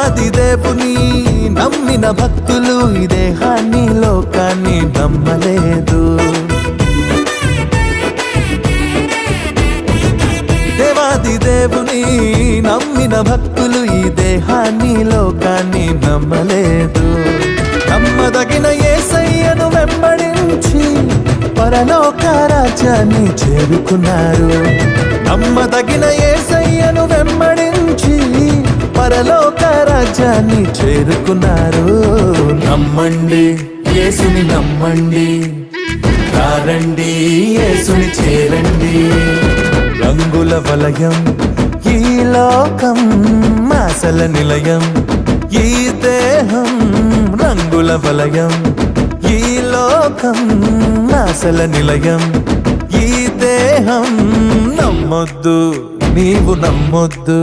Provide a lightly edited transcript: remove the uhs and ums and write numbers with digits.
దేవాది దేవుని నమ్మిన భక్తులు ఈ దేహాన్ని లోకాన్ని నమ్మలేదు. దేవాది దేవుని నమ్మిన భక్తులు ఈ దేహాన్ని లోకాన్ని నమ్మలేదు. నమ్మదగిన యేసయ్యను వెంబడించి పరలోక రాజ్యాన్ని చేరుకున్నారు. నమ్మదగిన యేసయ్యను వెంబడించి పరలోక రాజ్యాన్ని చేరుకున్నారు. నమ్మండి యేసుని నమ్మండి, రండి యేసుని చేరండి. రంగుల వలయం ఈ లోకం ఆశల నిలయం, ఈ దేహం రంగుల వలయం ఈ లోకం ఆశల నిలయం. ఈ దేహం నమ్మొద్దు నీవు నమ్మొద్దు.